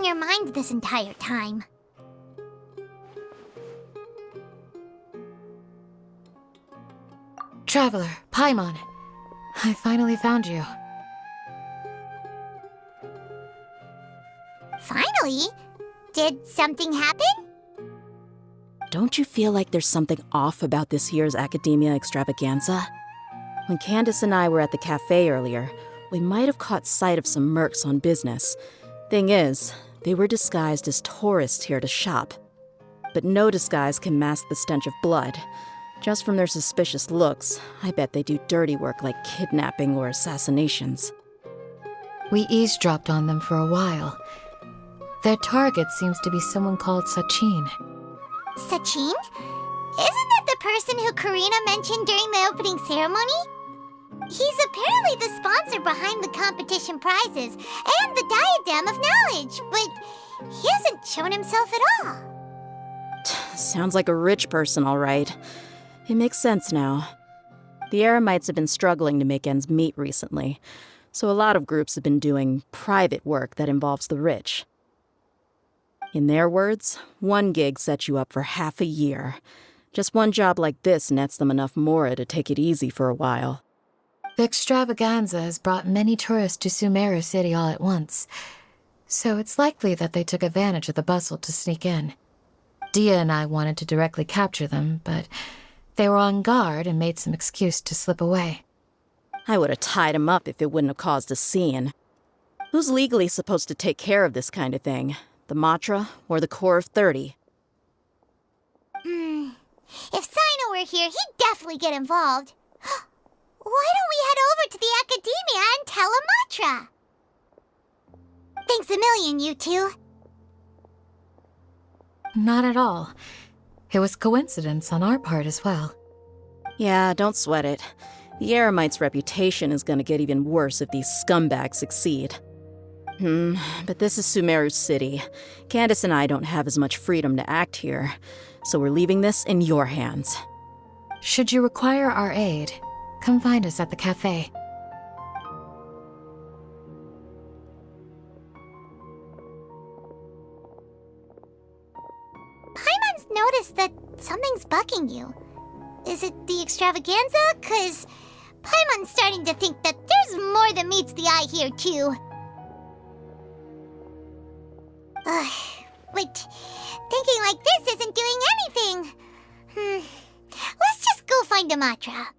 your mind this entire time? Traveler, Paimon. I finally found you. Finally? Did something happen? Don't you feel like there's something off about this year's Academia Extravaganza? When Candace and I were at the cafe earlier, we might have caught sight of some mercs on business. Thing is, they were disguised as tourists here to shop. But no disguise can mask the stench of blood. Just from their suspicious looks, I bet they do dirty work like kidnapping or assassinations. We eavesdropped on them for a while. Their target seems to be someone called Sachin. Sachin? Isn't that the person who Karina mentioned during the opening ceremony? He's apparently the sponsor behind the competition prizes and the Diadem of Knowledge, but he hasn't shown himself at all. Sounds like a rich person, all right. It makes sense now. The Eremites have been struggling to make ends meet recently, so a lot of groups have been doing private work that involves the rich. In their words, one gig sets you up for half a year. Just one job like this nets them enough mora to take it easy for a while. The extravaganza has brought many tourists to Sumeru City all at once, so it's likely that they took advantage of the bustle to sneak in. Dia and I wanted to directly capture them, but they were on guard and made some excuse to slip away. I would have tied him up if it wouldn't have caused a scene. Who's legally supposed to take care of this kind of thing? The Matra or the Core of 30? If Sino were here, he'd definitely get involved. Why don't we head over to the Academia and tell Amatra? Thanks a million, you two. Not at all. It was coincidence on our part as well. Yeah, don't sweat it. The Eremites' reputation is gonna get even worse if these scumbags succeed. But this is Sumeru City. Candace and I don't have as much freedom to act here, so we're leaving this in your hands. Should you require our aid, come find us at the cafe. Paimon's noticed that something's bugging you. Is it the extravaganza? 'Cause Paimon's starting to think that there's more than meets the eye here, too. But thinking like this isn't doing anything. Let's just go find Amatra.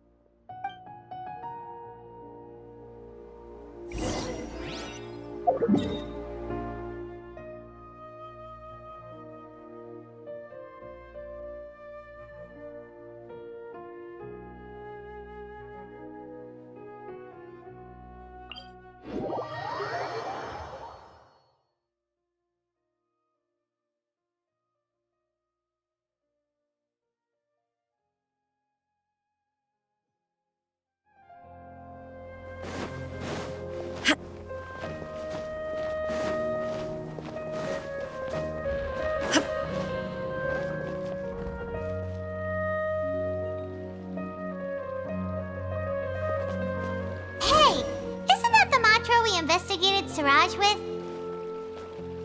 Investigated Siraj with?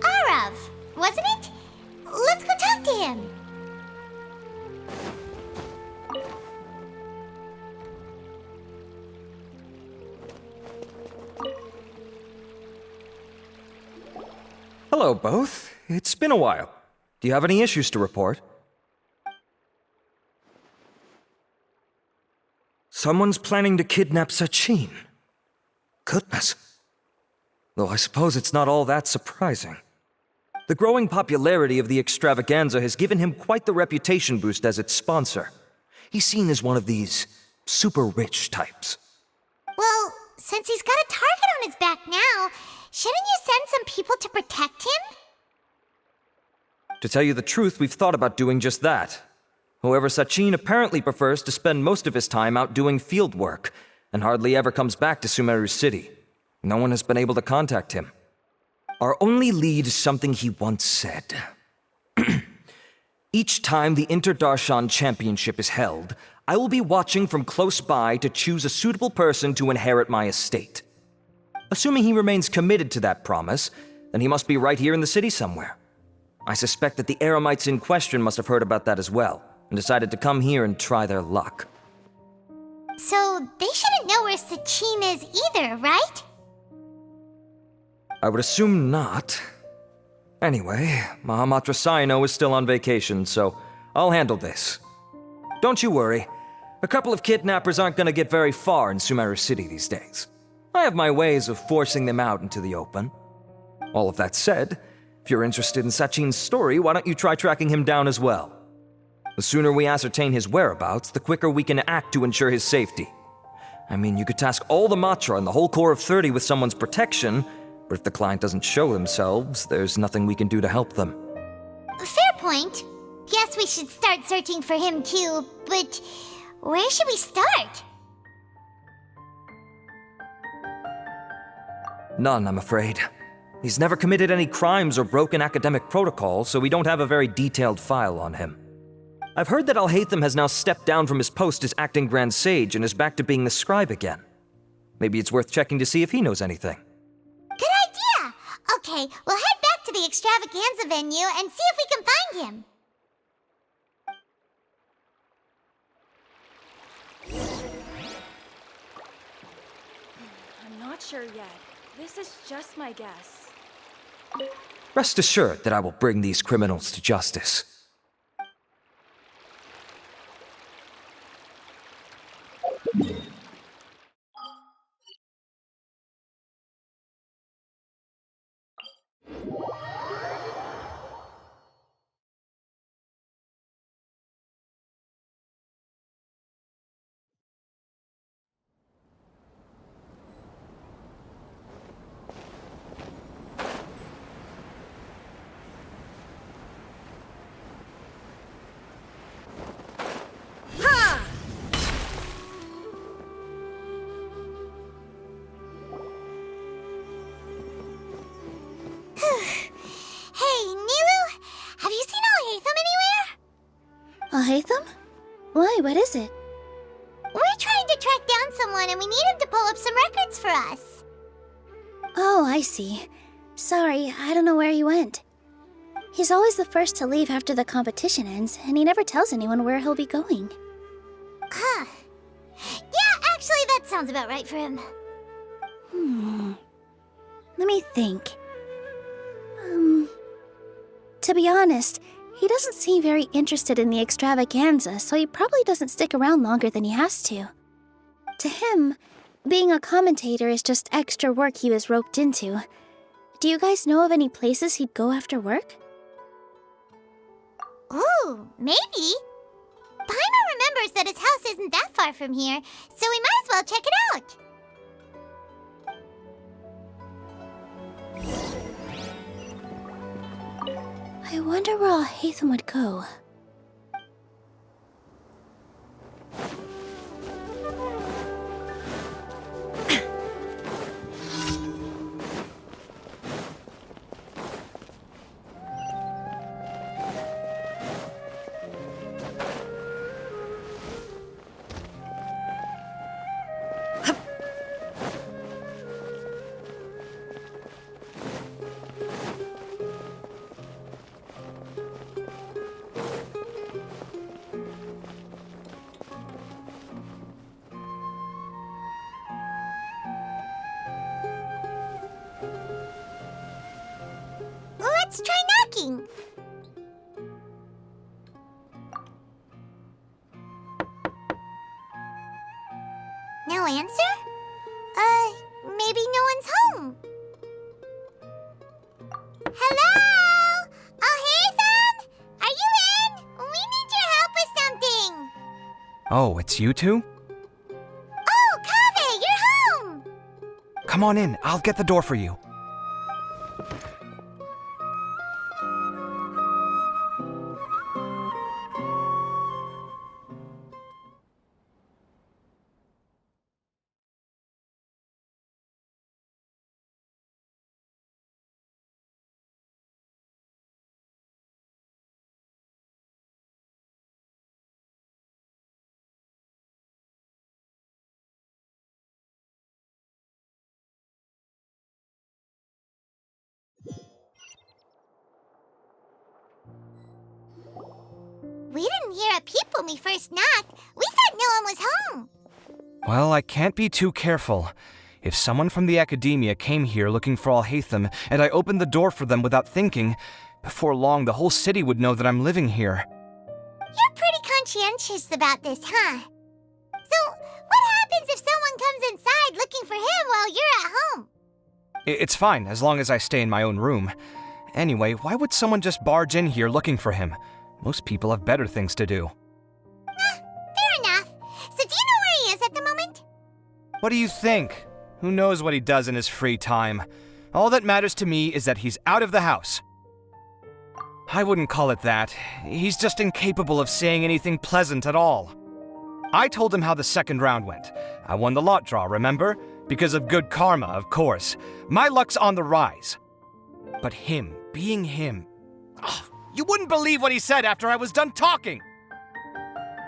Arav, wasn't it? Let's go talk to him. Hello, both. It's been a while. Do you have any issues to report? Someone's planning to kidnap Sachin. Goodness. Though I suppose it's not all that surprising. The growing popularity of the extravaganza has given him quite the reputation boost as its sponsor. He's seen as one of these super rich types. Well, since he's got a target on his back now, shouldn't you send some people to protect him? To tell you the truth, we've thought about doing just that. However, Sachin apparently prefers to spend most of his time out doing field work, and hardly ever comes back to Sumeru City. No one has been able to contact him. Our only lead is something he once said. Each time the Interdarshan Championship is held, I will be watching from close by to choose a suitable person to inherit my estate. Assuming he remains committed to that promise, then he must be right here in the city somewhere. I suspect that the Eremites in question must have heard about that as well, and decided to come here and try their luck. So they shouldn't know where Sachin is either, right? I would assume not. Anyway, Mahamatra Saino is still on vacation, so I'll handle this. Don't you worry. A couple of kidnappers aren't gonna get very far in Sumeru City these days. I have my ways of forcing them out into the open. All of that said, if you're interested in Sachin's story, why don't you try tracking him down as well? The sooner we ascertain his whereabouts, the quicker we can act to ensure his safety. I mean, you could task all the Matra and the whole Corps of 30 with someone's protection, but if the client doesn't show themselves, there's nothing we can do to help them. Fair point. Guess we should start searching for him too, but where should we start? None, I'm afraid. He's never committed any crimes or broken academic protocol, so we don't have a very detailed file on him. I've heard that Alhaitham has now stepped down from his post as acting Grand Sage and is back to being the scribe again. Maybe it's worth checking to see if he knows anything. Good idea! Okay, we'll head back to the extravaganza venue and see if we can find him. I'm not sure yet. This is just my guess. Rest assured that I will bring these criminals to justice. Hey, Nilu, have you seen Alhaitham anywhere? Alhaitham? Why, what is it? We're trying to track down someone and we need him to pull up some records for us. Oh, I see. Sorry, I don't know where he went. He's always the first to leave after the competition ends, and he never tells anyone where he'll be going. Huh. Yeah, actually, that sounds about right for him. Let me think. To be honest, he doesn't seem very interested in the extravaganza, so he probably doesn't stick around longer than he has to. To him, being a commentator is just extra work he was roped into. Do you guys know of any places he'd go after work? Ooh, maybe. Paimon remembers that his house isn't that far from here, so we might as well check it out. I wonder where Alhaitham would go. Let's try knocking. No answer? Maybe no one's home. Hello? Alhaitham? Are you in? We need your help with something. Oh, it's you two? Oh, Kaveh, you're home. Come on in, I'll get the door for you. hear a peep when we first knocked. We thought no one was home. Well, I can't be too careful. If someone from the academia came here looking for Alhaitham, and I opened the door for them without thinking, before long the whole city would know that I'm living here. You're pretty conscientious about this, huh? So, what happens if someone comes inside looking for him while you're at home? It's fine, as long as I stay in my own room. Anyway, why would someone just barge in here looking for him? Most people have better things to do. Fair enough. So do you know where he is at the moment? What do you think? Who knows what he does in his free time? All that matters to me is that he's out of the house. I wouldn't call it that. He's just incapable of saying anything pleasant at all. I told him how the second round went. I won the lot draw, remember? Because of good karma, of course. My luck's on the rise. But him, being him... Oh, you wouldn't believe what he said after I was done talking!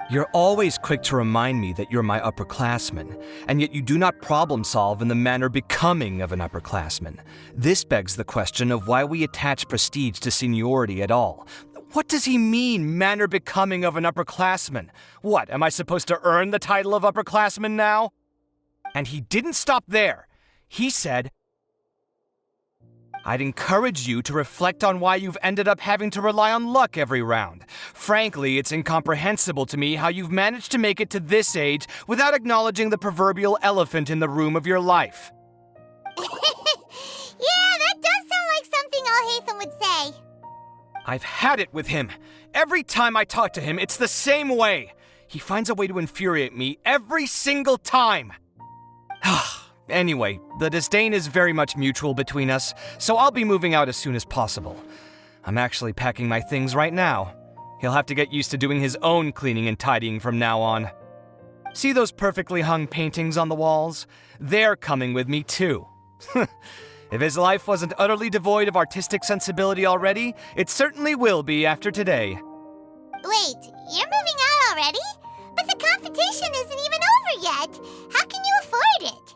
You're always quick to remind me that you're my upperclassman, and yet you do not problem solve in the manner becoming of an upperclassman. This begs the question of why we attach prestige to seniority at all. What does he mean, manner becoming of an upperclassman? What, am I supposed to earn the title of upperclassman now? And he didn't stop there. He said, I'd encourage you to reflect on why you've ended up having to rely on luck every round. Frankly, it's incomprehensible to me how you've managed to make it to this age without acknowledging the proverbial elephant in the room of your life. Yeah, that does sound like something Alhaitham would say. I've had it with him. Every time I talk to him, it's the same way. He finds a way to infuriate me every single time. Anyway, the disdain is very much mutual between us, so I'll be moving out as soon as possible. I'm actually packing my things right now. He'll have to get used to doing his own cleaning and tidying from now on. See those perfectly hung paintings on the walls? They're coming with me too. If his life wasn't utterly devoid of artistic sensibility already, it certainly will be after today. Wait, you're moving out already? But the competition isn't even over yet. How can you afford it?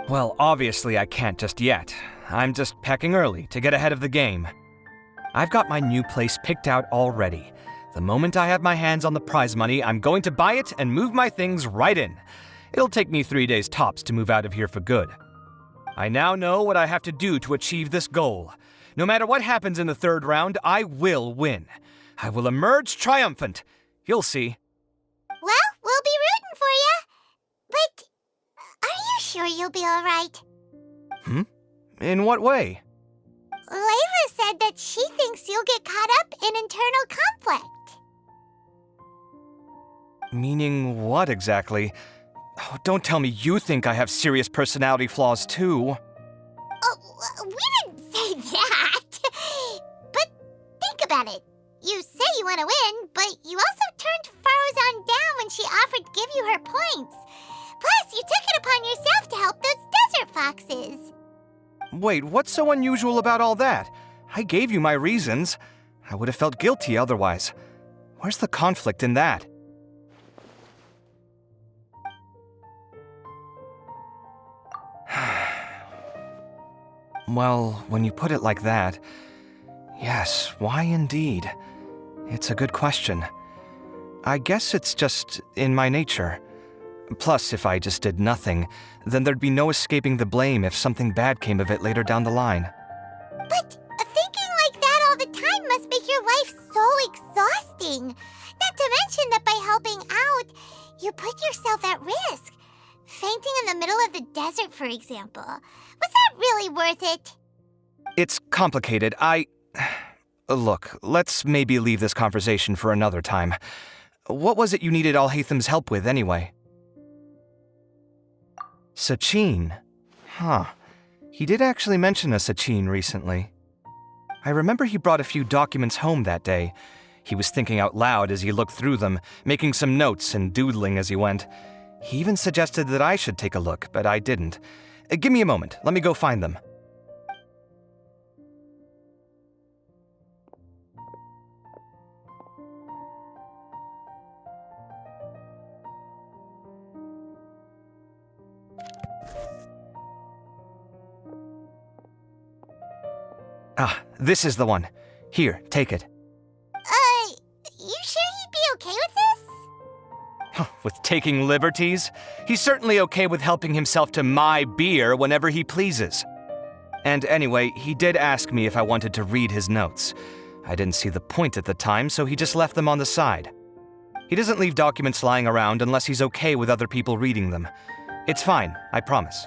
Well, obviously I can't just yet. I'm just packing early to get ahead of the game. I've got my new place picked out already. The moment I have my hands on the prize money, I'm going to buy it and move my things right in. It'll take me 3 days tops to move out of here for good. I now know what I have to do to achieve this goal. No matter what happens in the third round, I will win. I will emerge triumphant. You'll see. Well, we'll be rooting for you. But are you sure you'll be all right? In what way? Layla said that she thinks you'll get caught up in internal conflict. Meaning what exactly? Oh, don't tell me you think I have serious personality flaws too. Oh, we didn't say that. But think about it. You say you want to win, but you also turned Farozan down when she offered to give you her points. Plus, you took it upon yourself to help those desert foxes. Wait, what's so unusual about all that? I gave you my reasons. I would have felt guilty otherwise. Where's the conflict in that? Well, when you put it like that, yes, why indeed? It's a good question. I guess it's just in my nature. Plus, if I just did nothing, then there'd be no escaping the blame if something bad came of it later down the line. But thinking like that all the time must make your life so exhausting. Not to mention that by helping out, you put yourself at risk. Fainting in the middle of the desert, for example. Was that really worth it? It's complicated. Look, let's maybe leave this conversation for another time. What was it you needed Alhaitham's help with, anyway? Sachin? Huh. He did actually mention a Sachin recently. I remember he brought a few documents home that day. He was thinking out loud as he looked through them, making some notes and doodling as he went. He even suggested that I should take a look, but I didn't. Give me a moment. Let me go find them. Ah, this is the one. Here, take it. You sure he'd be okay taking liberties. He's certainly okay with helping himself to my beer whenever he pleases. And anyway, he did ask me if I wanted to read his notes. I didn't see the point at the time, so he just left them on the side. He doesn't leave documents lying around unless he's okay with other people reading them. It's fine, I promise.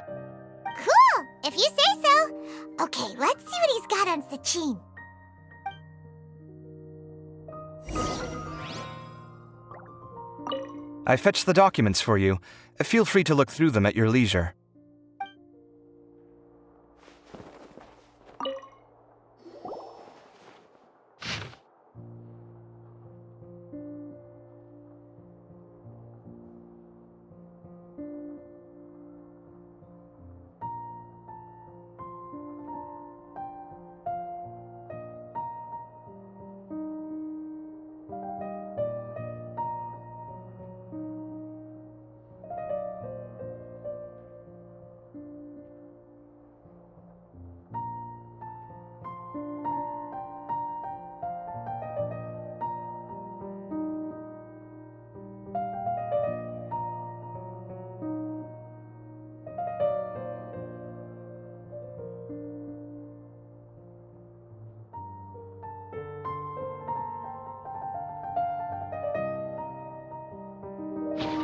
Cool, if you say so. Okay, let's see what he's got on Sachin. I fetched the documents for you. Feel free to look through them at your leisure.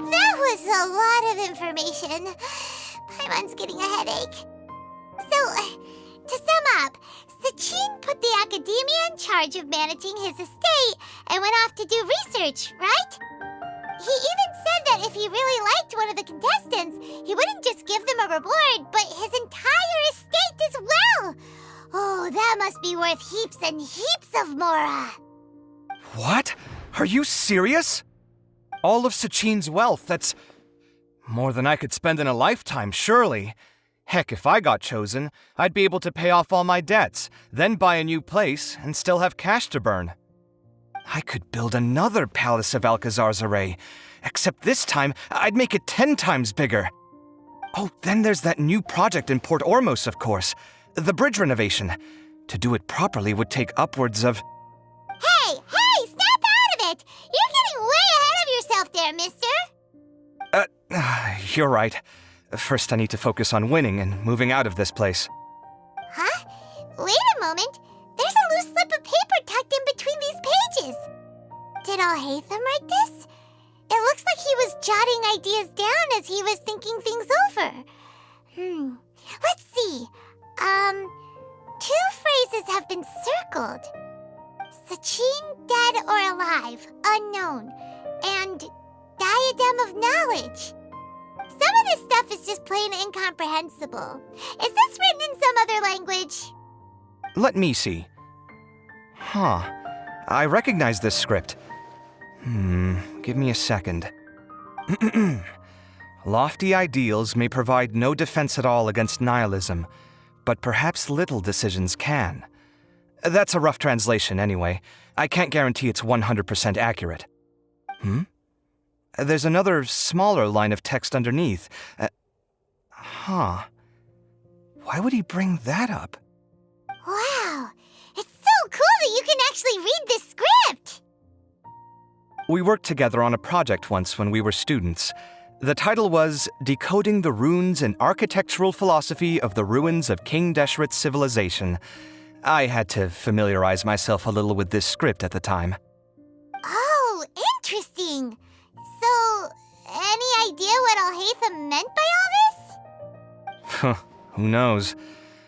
That was a lot of information. Paimon's getting a headache. So, to sum up, Sachin put the academia in charge of managing his estate and went off to do research, right? He even said that if he really liked one of the contestants, he wouldn't just give them a reward, but his entire estate as well. Oh, that must be worth heaps and heaps of mora. What? Are you serious? All of Sachin's wealth, that's more than I could spend in a lifetime, surely. Heck, if I got chosen, I'd be able to pay off all my debts, then buy a new place, and still have cash to burn. I could build another Palace of Alcazar's Array, except this time I'd make it 10 times bigger. Oh, then there's that new project in Port Ormos, of course, the bridge renovation. To do it properly would take upwards of... Hey, snap out of it! You're getting way ahead of yourself there, mister! You're right. First I need to focus on winning and moving out of this place. Huh? Wait a moment. There's a loose slip of paper tucked in between these pages. Did Alhaitham write this? It looks like he was jotting ideas down as he was thinking things over. Let's see. 2 phrases have been circled. Sachin, dead or alive, unknown, and diadem of knowledge. Some of this stuff is just plain incomprehensible. Is this written in some other language? Let me see. Huh. I recognize this script. Give me a second. Lofty ideals may provide no defense at all against nihilism, but perhaps little decisions can. That's a rough translation anyway. I can't guarantee it's 100% accurate. There's another smaller line of text underneath. Why would he bring that up? Wow, it's so cool that you can actually read this script! We worked together on a project once when we were students. The title was Decoding the Runes and Architectural Philosophy of the Ruins of King Deshret's Civilization. I had to familiarize myself a little with this script at the time. Oh, interesting. So, any idea what Alhaitham meant by all this? Who knows?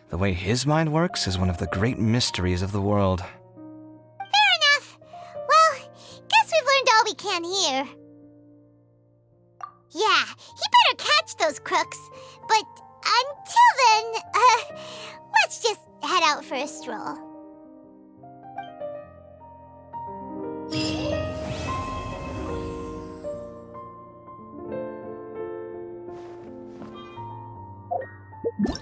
The way his mind works is one of the great mysteries of the world. Fair enough. Well, guess we've learned all we can here. Yeah, he better catch those crooks. But until then, let's just head out for a stroll. What?